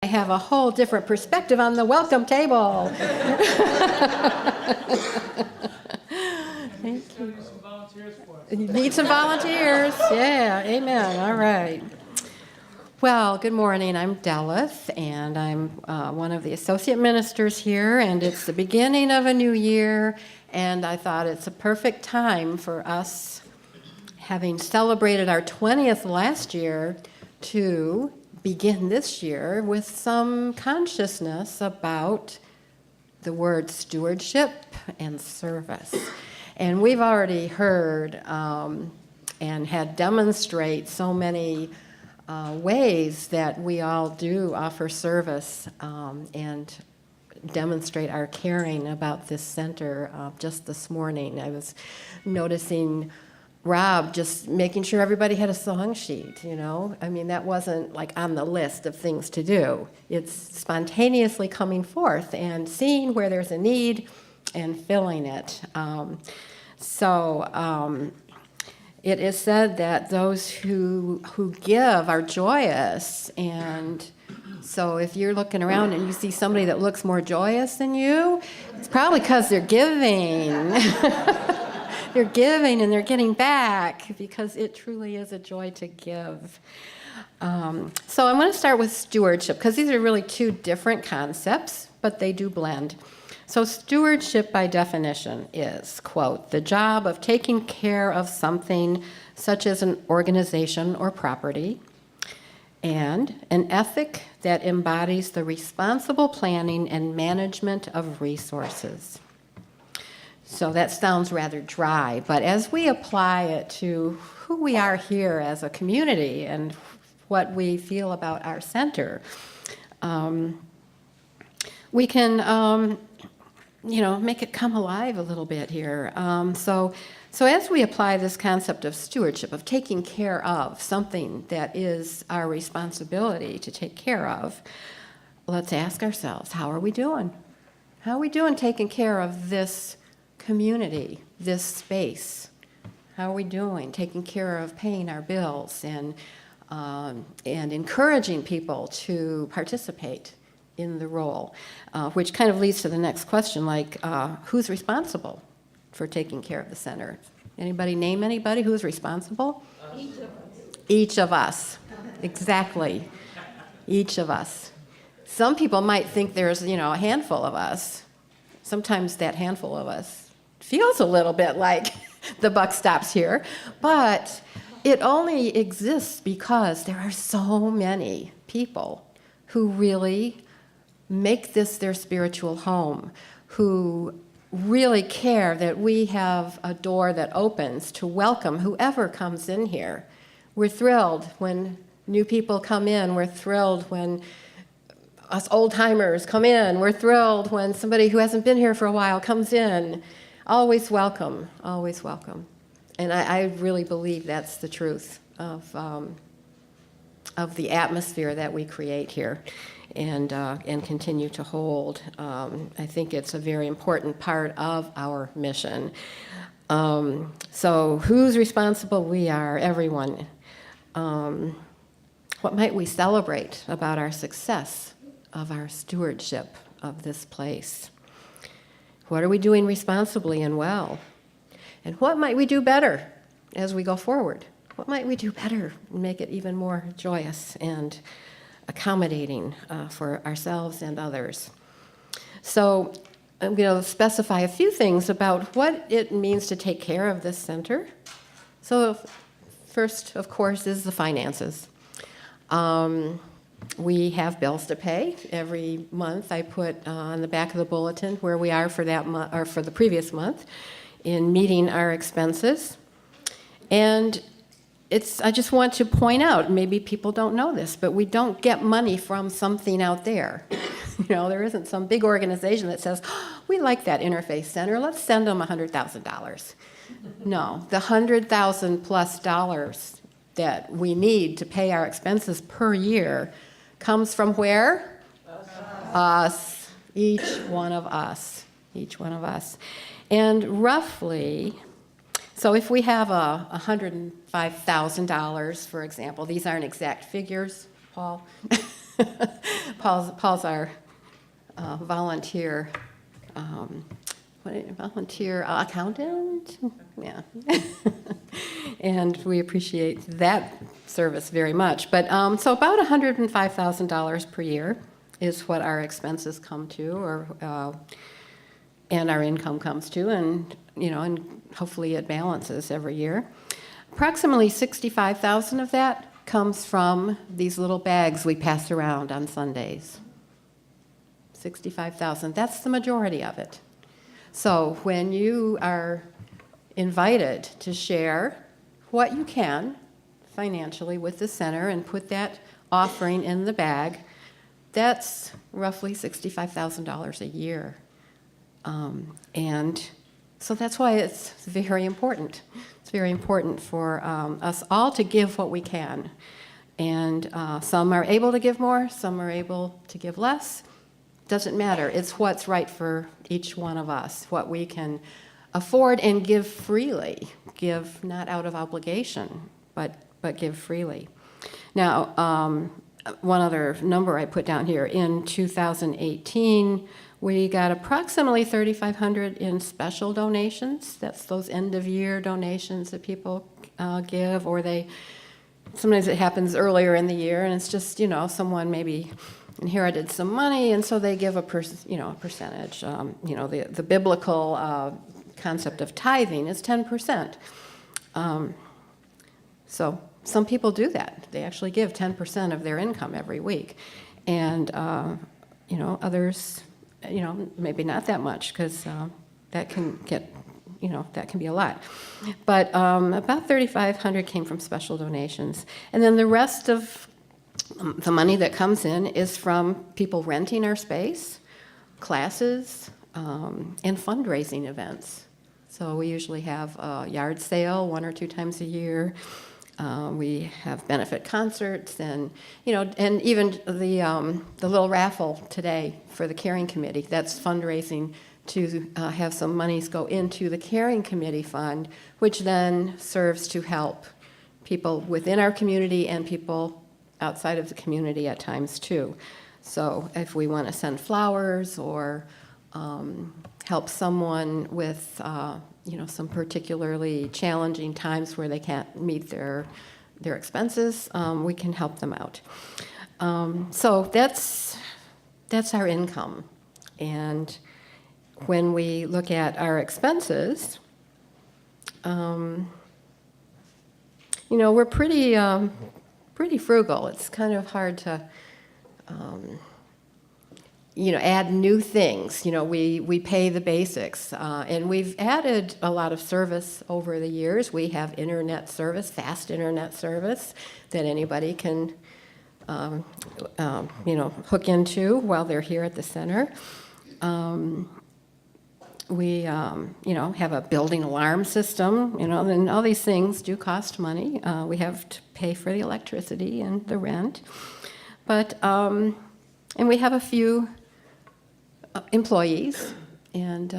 I have a whole different perspective on the welcome table. Thank you. Some volunteers for us. You need some volunteers. Yeah, amen. All right. Well, good morning. I'm Delyth, and I'm one of the associate ministers here, and it's the beginning of a new year, and I thought it's a perfect time for us, having celebrated our 20th last year, to begin this year with some consciousness about the word stewardship and service. And we've already heard and had demonstrate so many ways that we all do offer service and demonstrate our caring about this center. Just this morning, I was noticing Rob just making sure everybody had a song sheet, you know? I mean, that wasn't like on the list of things to do. It's spontaneously coming forth and seeing where there's a need and filling it. It is said that those who give are joyous, and so if you're looking around and you see somebody that looks more joyous than you, it's probably because they're giving. They're giving and they're getting back, because it truly is a joy to give. So I'm going to start with stewardship, because these are really two different concepts, but they do blend. So stewardship, by definition, is, quote, the job of taking care of something such as an organization or property, and an ethic that embodies the responsible planning and management of resources. So that sounds rather dry, but as we apply it to who we are here as a community and what we feel about our center, we can make it come alive a little bit here. So as we apply this concept of stewardship, of taking care of something that is our responsibility to take care of, let's ask ourselves, how are we doing? How are we doing taking care of this community, this space? How are we doing taking care of paying our bills and encouraging people to participate in the role, which kind of leads to the next question, like who's responsible for taking care of the center? Anybody name anybody who's responsible? Each of us. Each of us, exactly. Each of us. Some people might think there's, a handful of us. Sometimes that handful of us feels a little bit like the buck stops here, but it only exists because there are so many people who really make this their spiritual home, who really care that we have a door that opens to welcome whoever comes in here. We're thrilled when new people come in. We're thrilled when us old-timers come in. We're thrilled when somebody who hasn't been here for a while comes in. Always welcome, always welcome. And I really believe that's the truth of the atmosphere that we create here and continue to hold. I think it's a very important part of our mission. So who's responsible? We are, everyone. What might we celebrate about our success of our stewardship of this place? What are we doing responsibly and well? And what might we do better as we go forward? What might we do better and make it even more joyous and accommodating for ourselves and others? So I'm going to specify a few things about what it means to take care of this center. So first, of course, is the finances. We have bills to pay. Every month I put on the back of the bulletin where we are for that month, or for the previous month, in meeting our expenses. And I just want to point out, maybe people don't know this, but we don't get money from something out there. There isn't some big organization that says, we like that Interfaith Center, let's send them $100,000. No, the $100,000 plus that we need to pay our expenses per year comes from where? Us. Each one of us. Each one of us. And roughly, so if we have $105,000, for example, these aren't exact figures, Paul, Paul's our volunteer volunteer accountant. Yeah. And we appreciate that service very much. But so about $105,000 per year is what our expenses come to, or and our income comes to, and and hopefully it balances every year. Approximately $65,000 of that comes from these little bags we pass around on Sundays. $65,000. That's the majority of it. So when you are invited to share what you can financially with the center and put that offering in the bag, that's roughly $65,000 a year. And so that's why it's very important. It's very important for us all to give what we can. And some are able to give more, some are able to give less. Doesn't matter. It's what's right for each one of us, what we can afford and give freely. Give not out of obligation, but give freely. Now, one other number I put down here, in 2018, we got approximately $3,500 in special donations. That's those end-of-year donations that people give, or sometimes it happens earlier in the year, and it's just, someone maybe inherited some money, and so they give a percentage. The biblical concept of tithing is 10%. So some people do that. They actually give 10% of their income every week, and others, maybe not that much, because that can get, that can be a lot. But about $3,500 came from special donations, and then the rest of the money that comes in is from people renting our space, classes, and fundraising events. So we usually have a yard sale 1 or 2 times a year. We have benefit concerts, and and even the little raffle today for the caring committee. That's fundraising to have some monies go into the caring committee fund, which then serves to help people within our community and people outside of the community at times too. So if we want to send flowers or help someone with some particularly challenging times where they can't meet their expenses, we can help them out. So that's our income. And when we look at our expenses, we're pretty frugal. It's kind of hard to, add new things. We pay the basics, and we've added a lot of service over the years. We have internet service, fast internet service that anybody can, hook into while they're here at the center. We, have a building alarm system, and all these things do cost money. We have to pay for the electricity and the rent. But, and we have a few employees, and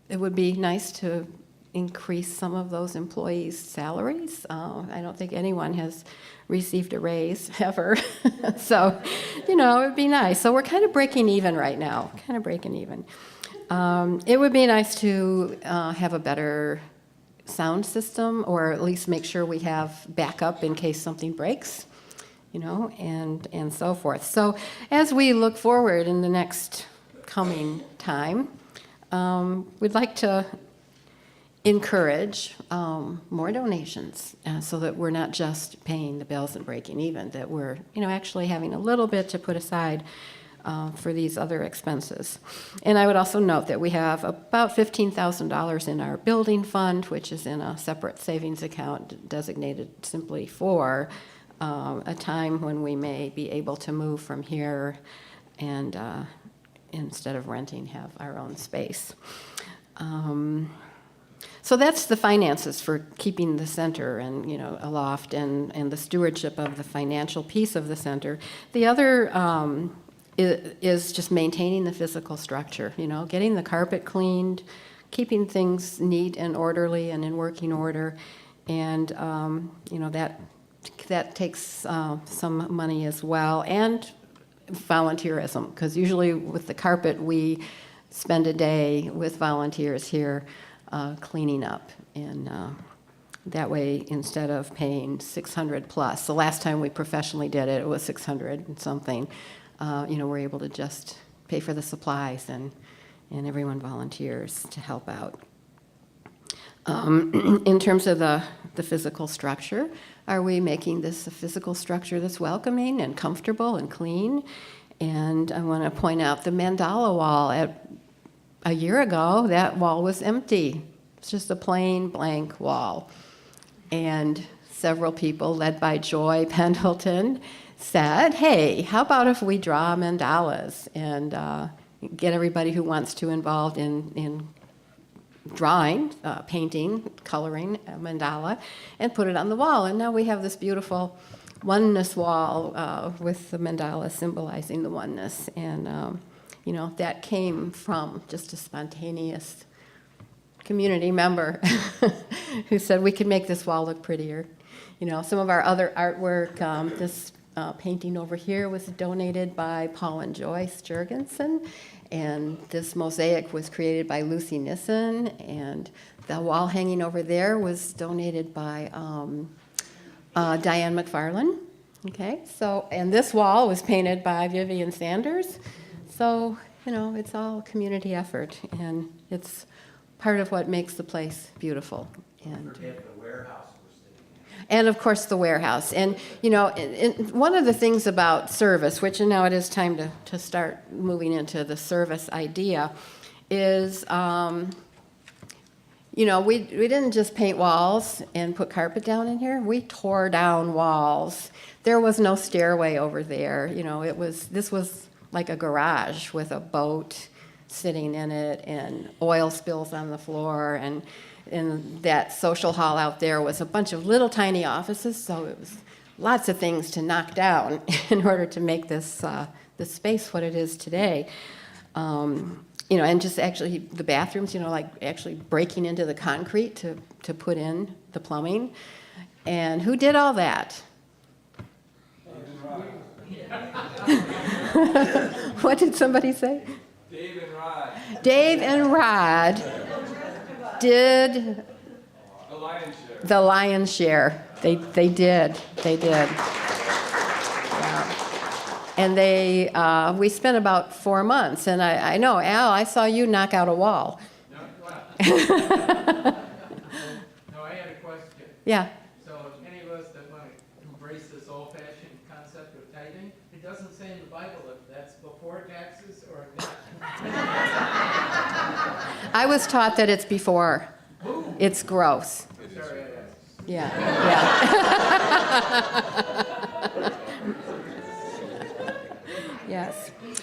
it would be nice to increase some of those employees' salaries. I don't think anyone has received a raise ever. So, it would be nice. So we're kind of breaking even right now, It would be nice to have a better sound system, or at least make sure we have backup in case something breaks, and so forth. So as we look forward in the next coming time, we'd like to encourage more donations so that we're not just paying the bills and breaking even, that we're actually having a little bit to put aside for these other expenses. And I would also note that we have about $15,000 in our building fund, which is in a separate savings account designated simply for a time when we may be able to move from here and instead of renting, have our own space. So that's the finances for keeping the center and aloft, and the stewardship of the financial piece of the center. The other is just maintaining the physical structure, getting the carpet cleaned, keeping things neat and orderly and in working order, and that takes some money as well, and volunteerism, because usually with the carpet we spend a day with volunteers here cleaning up, and that way, instead of paying $600 plus, the last time we professionally did it, it was $600 and something. We're able to just pay for the supplies, and everyone volunteers to help out. In terms of the physical structure, are we making this a physical structure that's welcoming and comfortable and clean? And I want to point out the mandala wall. A year ago, that wall was empty. It's just a plain blank wall. And several people, led by Joy Pendleton, said, hey, how about if we draw mandalas and get everybody who wants to involved in drawing, painting, coloring a mandala, and put it on the wall. And now we have this beautiful oneness wall with the mandala symbolizing the oneness. And, that came from just a spontaneous community member who said we could make this wall look prettier. Some of our other artwork, this painting over here was donated by Paul and Joyce Jurgensen, and this mosaic was created by Lucy Nissen, and the wall hanging over there was donated by Diane McFarlane. Okay, and this wall was painted by Vivian Sanders. So, it's all community effort, and it's part of what makes the place beautiful. And forget the warehouse we're sitting in. And of course the warehouse. And one of the things about service, which now it is time to start moving into the service idea, is we didn't just paint walls and put carpet down in here. We tore down walls. There was no stairway over there. This was like a garage with a boat sitting in it, and oil spills on the floor, and that social hall out there was a bunch of little tiny offices, so it was lots of things to knock down in order to make this space what it is today. And just actually the bathrooms, like actually breaking into the concrete to put in the plumbing. And who did all that? What did somebody say? Dave and Rod. Dave and Rod did the lion's share. They did. Yeah. And we spent about 4 months. And I know, Al, I saw you knock out a wall. No, I had a question. Yeah. So if any of us that want to embrace this old-fashioned concept of tithing, it doesn't say in the Bible if that's before taxes or not. I was taught that it's before. Ooh. It's gross. Sorry, I asked. Yeah. Yes. Being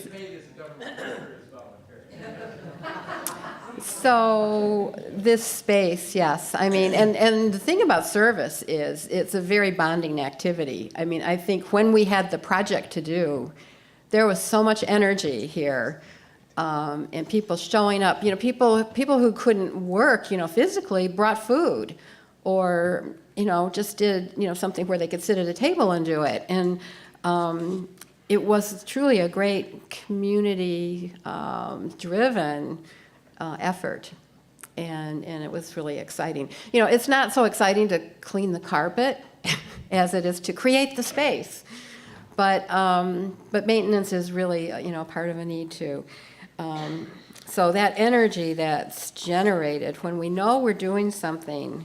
paid as a government worker is voluntary. So this space, yes. I mean, and the thing about service is it's a very bonding activity. I mean, I think when we had the project to do, there was so much energy here, and people showing up. People who couldn't work, physically brought food, or just did something where they could sit at a table and do it. And it was truly a great community driven effort, and it was really exciting. It's not so exciting to clean the carpet as it is to create the space, but maintenance is really part of a need too. So that energy that's generated when we know we're doing something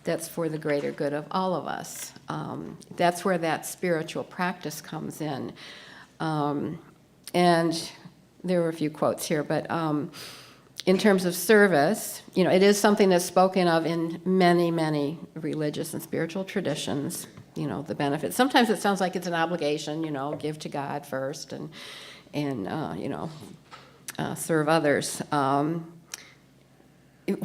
that's for the greater good of all of us, that's where that spiritual practice comes in. And there were a few quotes here, but in terms of service, it is something that's spoken of in many, many religious and spiritual traditions, the benefits. Sometimes it sounds like it's an obligation, give to God first and serve others.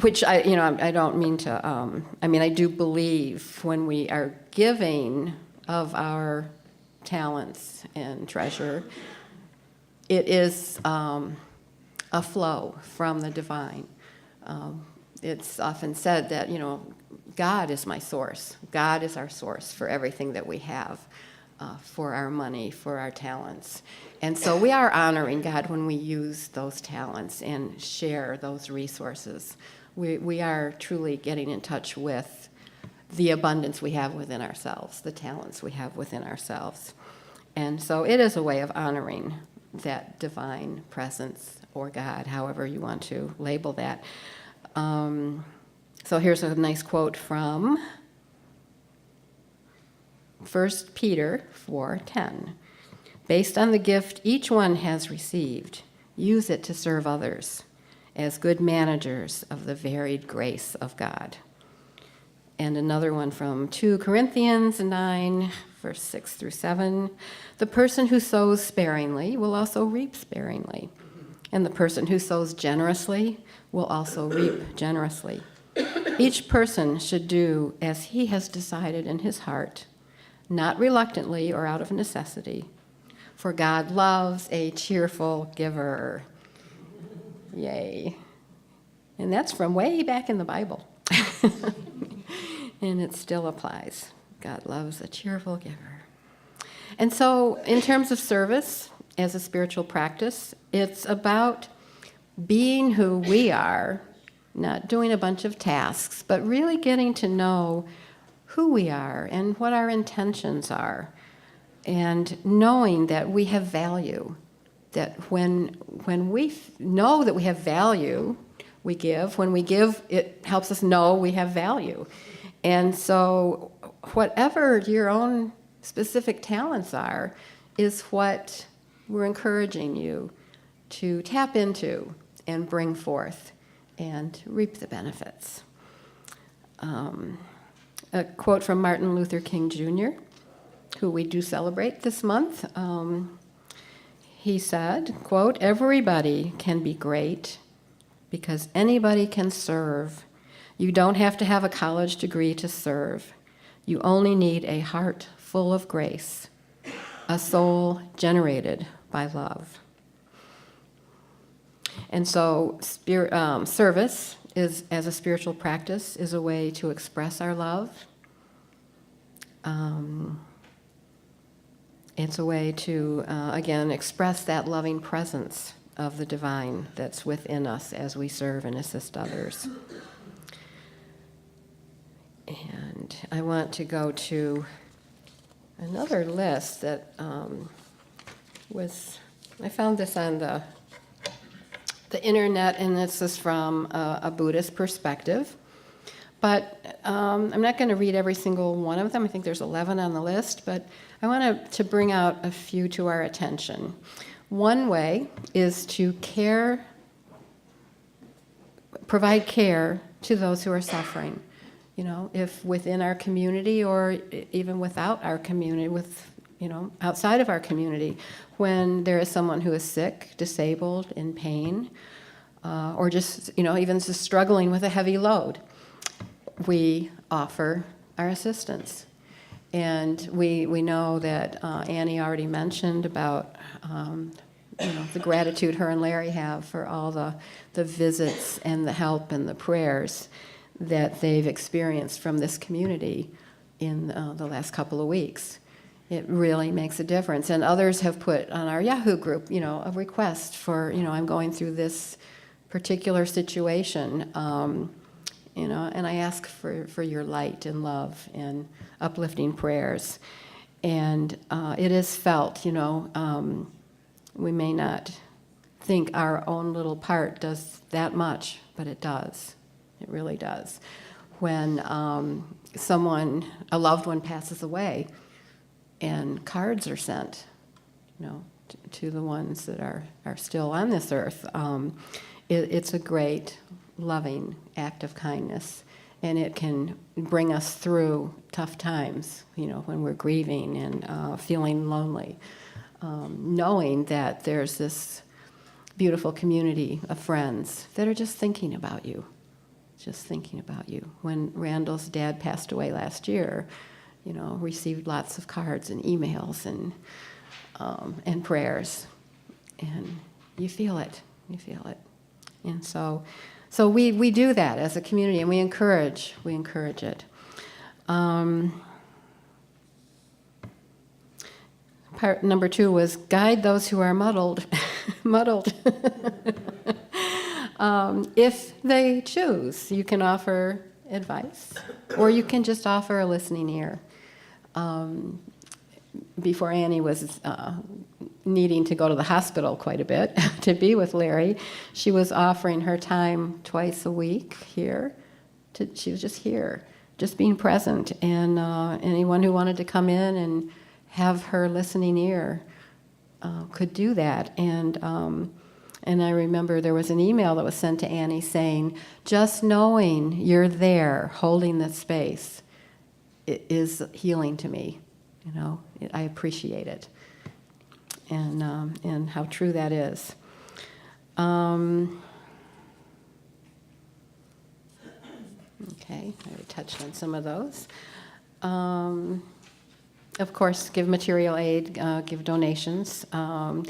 Which I don't mean to, I do believe when we are giving of our talents and treasure, it is a a flow from the divine. It's often said that, God is my source. God is our source for everything that we have, for our money, for our talents. And so we are honoring God when we use those talents and share those resources. We are truly getting in touch with the abundance we have within ourselves, the talents we have within ourselves. And so it is a way of honoring that divine presence, or God, however you want to label that. So here's a nice quote from 1 Peter 4:10. Based on the gift each one has received, use it to serve others as good managers of the varied grace of God. And another one from 2 Corinthians 9, verse 6 through 7. The person who sows sparingly will also reap sparingly, and the person who sows generously will also reap generously. Each person should do as he has decided in his heart, not reluctantly or out of necessity, for God loves a cheerful giver. Yay. And that's from way back in the Bible. And it still applies. God loves a cheerful giver. And so in terms of service as a spiritual practice, it's about being who we are, not doing a bunch of tasks, but really getting to know who we are and what our intentions are, and knowing that we have value, that when we know that we have value, we give. When we give, it helps us know we have value. And so whatever your own specific talents are is what we're encouraging you to tap into and bring forth and reap the benefits. A quote from Martin Luther King Jr., who we do celebrate this month. He said, quote, "Everybody can be great because anybody can serve. You don't have to have a college degree to serve. You only need a heart full of grace, a soul generated by love." And so service is, as a spiritual practice, is a way to express our love. It's a way to, again, express that loving presence of the divine that's within us as we serve and assist others. And I want to go to another list that I found this on the internet, and this is from a Buddhist perspective. But I'm not going to read every single one of them. I think there's 11 on the list, but I want to bring out a few to our attention. One way is to provide care to those who are suffering. If within our community or even without our community, outside of our community, when there is someone who is sick, disabled, in pain, or just, even just struggling with a heavy load, we offer our assistance. And we know that Annie already mentioned about the gratitude her and Larry have for all the visits and the help and the prayers that they've experienced from this community in the last couple of weeks. It really makes a difference. And others have put on our Yahoo group, a request for, I'm going through this particular situation, and I ask for your light and love and uplifting prayers. And it is felt, we may not think our own little part does that much, but it does. It really does. When a loved one passes away and cards are sent, to the ones that are still on this earth, it's a great, loving act of kindness. And it can bring us through tough times, when we're grieving and feeling lonely. Knowing that there's this beautiful community of friends that are just thinking about you. When Randall's dad passed away last year, received lots of cards and emails and prayers, and you feel it. And so we do that as a community, and we encourage it. Part number 2 was guide those who are muddled. If they choose, you can offer advice, or you can just offer a listening ear. Before Annie was needing to go to the hospital quite a bit to be with Larry, she was offering her time twice a week here. She was just here, just being present, and anyone who wanted to come in and have her listening ear could do that. And I remember there was an email that was sent to Annie saying, just knowing you're there holding this space, it is healing to me. You know, I appreciate it. And how true that is. Okay, I already touched on some of those. Of course, give material aid, give donations, donate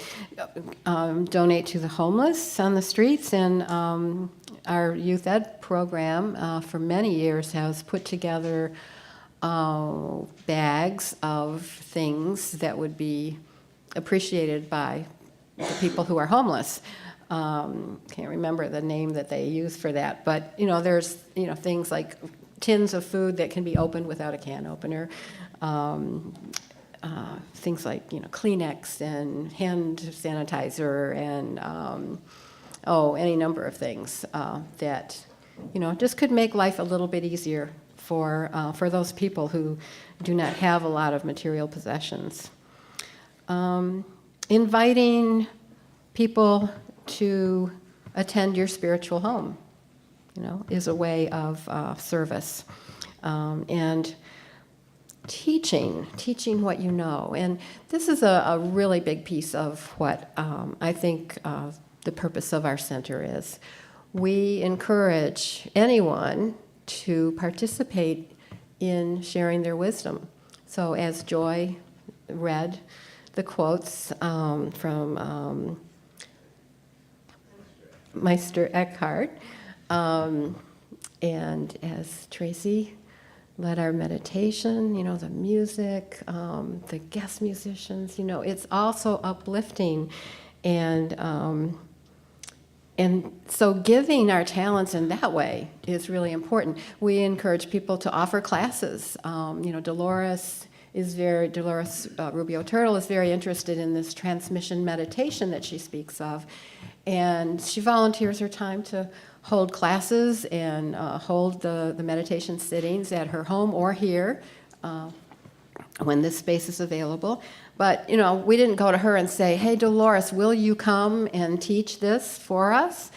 to the homeless on the streets, and our youth ed program for many years has put together bags of things that would be appreciated by the people who are homeless. Can't remember the name that they use for that, but there's things like tins of food that can be opened without a can opener. Things like Kleenex and hand sanitizer and any number of things that just could make life a little bit easier for those people who do not have a lot of material possessions. Inviting people to attend your spiritual home, is a way of service. And teaching what you know. And this is a really big piece of what I think the purpose of our center is. We encourage anyone to participate in sharing their wisdom. So as Joy read the quotes from Meister Eckhart, and as Tracy led our meditation, the music, the guest musicians, it's also uplifting. And so giving our talents in that way is really important. We encourage people to offer classes. Dolores Rubio Turtle is very interested in this transmission meditation that she speaks of. And she volunteers her time to hold classes and hold the meditation sittings at her home or here when this space is available. But, we didn't go to her and say, hey, Dolores, will you come and teach this for us?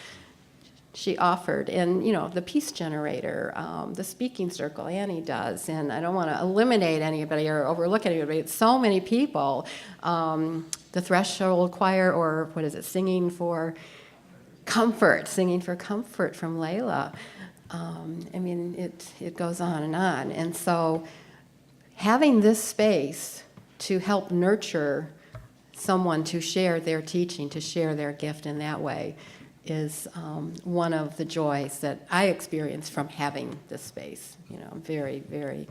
She offered. And, the Peace Generator, the Speaking Circle, Annie does. And I don't want to eliminate anybody or overlook anybody. It's so many people. The Threshold Choir, or what is it, Singing for Comfort from Layla. It goes on. And so having this space to help nurture someone to share their teaching, to share their gift in that way is one of the joys that I experience from having this space. I'm very, very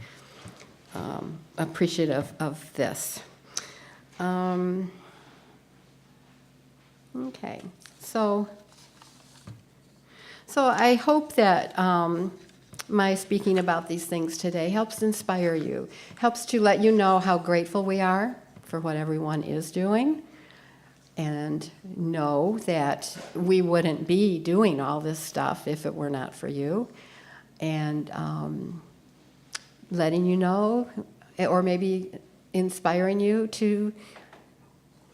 appreciative of this. Okay, so I hope that my speaking about these things today helps inspire you, helps to let you know how grateful we are for what everyone is doing, and know that we wouldn't be doing all this stuff if it were not for you, and letting you know, or maybe inspiring you to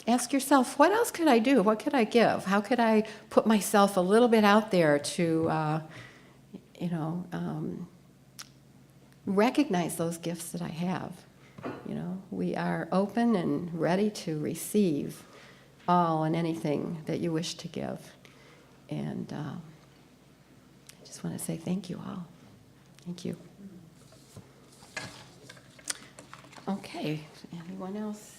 ask yourself, what else could I do? What could I give? How could I put myself a little bit out there to recognize those gifts that I have. We are open and ready to receive all and anything that you wish to give. And I just want to say thank you all. Thank you. Okay, anyone else?